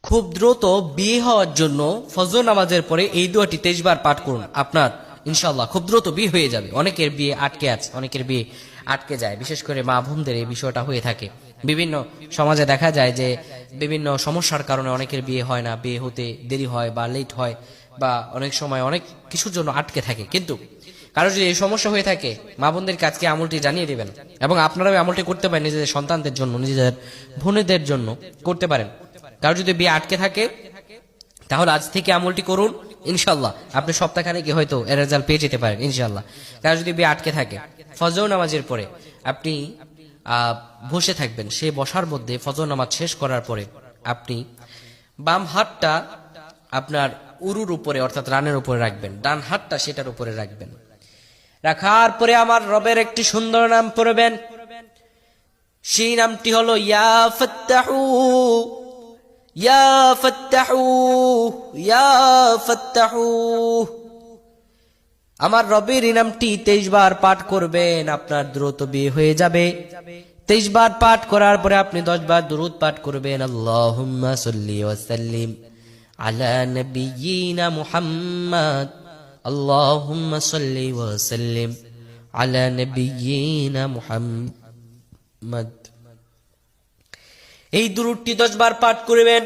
খুব দ্রুত বিয়ে হওয়ার জন্য ফজর নামাজের পরে এই দোয়াটি 23 বার পাঠ করুন, আপনার ইনশাআল্লাহ খুব দ্রুত বিয়ে হয়ে যাবে। অনেকের বিয়ে আটকে আছে, অনেকের বিয়ে আটকে যায়, বিশেষ করে মা বোনদের এই বিষয়টা হয়ে থাকে। বিভিন্ন সমাজে দেখা যায় যে বিভিন্ন সমস্যার কারণে অনেকের বিয়ে হয় না, বিয়ে হতে দেরি হয় বা লেট হয়, বা অনেক সময় অনেক কিছুর জন্য আটকে থাকে। কিন্তু কারো যদি এই সমস্যা হয়ে থাকে, মা বোনদেরকে আজকে আমলটি জানিয়ে দেবেন, এবং আপনারাও আমলটি করতে পারেন নিজেদের সন্তানদের জন্য, নিজেদের বোনেদের জন্য করতে পারেন। কারো যদি বিয়ে আটকে থাকে তাহলে আজ থেকে আমলটি করুন, ইনশাল্লাহ আপনি সপ্তাহখানেকে হয়তো এর রেজাল্ট পেয়ে যেতে পারেন ইনশাল্লাহ। কারো যদি বিয়ে আটকে থাকে, ফজর নামাজের পরে আপনি বসে থাকবেন, সেই বসার মধ্যে ফজর নামাজ শেষ করার পরে আপনি বাম হাতটা আপনার উরুর উপরে অর্থাৎ রানের উপরে রাখবেন, ডান হাতটা সেটার উপরে রাখবেন। রাখার পরে আমার রবের একটি সুন্দর নাম পড়বেন, সেই নামটি হলো ইয়া ফাত্তাহু, ইয়া ফাত্তাহু, ইয়া ফাত্তাহু। আমার রবের এই নামটি 23 বার পাঠ করবেন, আপনার দ্রুত বিয়ে হয়ে যাবে। 23 বার পাঠ করার পরে আপনি 10 বার দুরূদ পাঠ করবেন, আল্লাহুম্মা সাল্লি ওয়া সাল্লিম আলা নাবিয়িনা মুহাম্মদ, আল্লাহুম্মা সাল্লি ওয়া সাল্লিম আলা নাবিয়িনা মুহাম্মদ। এই দুরূদটি 10 বার পাঠ করবেন।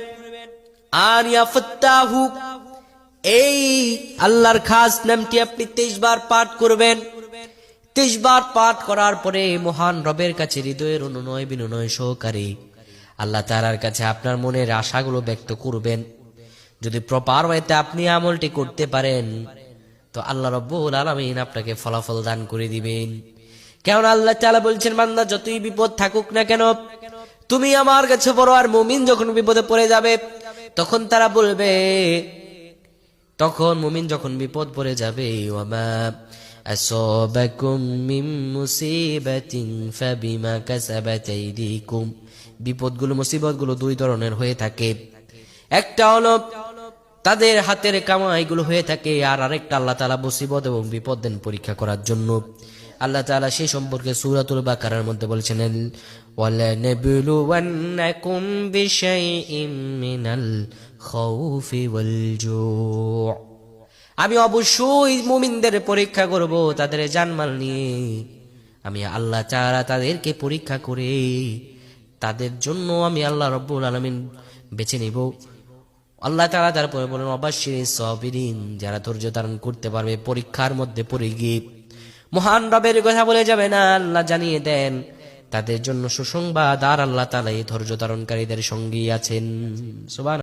আর ইয়া ফাত্তাহু, এই আল্লাহর খাস নামটি আপনি 23 বার পাঠ করবেন। 23 বার পাঠ করার পরে মহান রবের কাছে হৃদয়ের অনুনয় বিনয় সহকারে আল্লাহ তাআলার কাছে আপনার মনের আশাগুলো ব্যক্ত করবেন। যদি প্রপার ওয়েতে আপনি আমলটি করতে পারেন তো আল্লাহ রাব্বুল আলামিন আপনাকে ফলাফল দান করে দিবেন। কারণ আল্লাহ তাআলা বলছেন, বান্দা যতই বিপদ থাকুক না কেন, তুমি আমার কাছে বড়। আর মুমিন যখন বিপদে পড়ে যাবে তখন তারা বলবে, তখন মুমিন যখন বিপদ পড়ে যাবে, ওয়ামা আসাবাকুম মিন মুসিবাতিন ফাবিমা কাসাবাত আইদিকুম। বিপদগুলো মুসিবতগুলো দুই ধরনের হয়ে থাকে, একটা হলো তাদের হাতের কামাইগুলো হয়ে থাকে, আর আরেকটা আল্লাহ তাআলা মুসিবত এবং বিপদ দেন পরীক্ষা করার জন্য। আল্লাহ তাআলা সেই সম্পর্কে সূরাতুল বাকারার মধ্যে বলেছেন, ওয়ালা নাবলুওয়ান্নাকুম বিশাইইম মিনাল খাউফি ওয়াল জু'। আমি অবশ্যই মুমিনদের পরীক্ষা করব তাদের জানমাল নিয়ে। আমি আল্লাহ তাআলা তাদেরকে পরীক্ষা করে তাদের জন্য আমি আল্লাহ রাব্বুল আলামিন বেছে নিব। আল্লাহ তাআলা তারপরে বলেন, অবাশশিরিস সাবিরিন, যারা ধৈর্য ধারণ করতে পারবে পরীক্ষার মধ্যে পড়ে গিয়ে। মহান রবের কথা বলে যাবে না, আল্লাহ জানিয়ে দেন তাদের জন্য সুসংবাদ, আর আল্লাহ তাআলা এই ধৈর্য ধারণকারীদের সঙ্গী আছেন। সুবহান।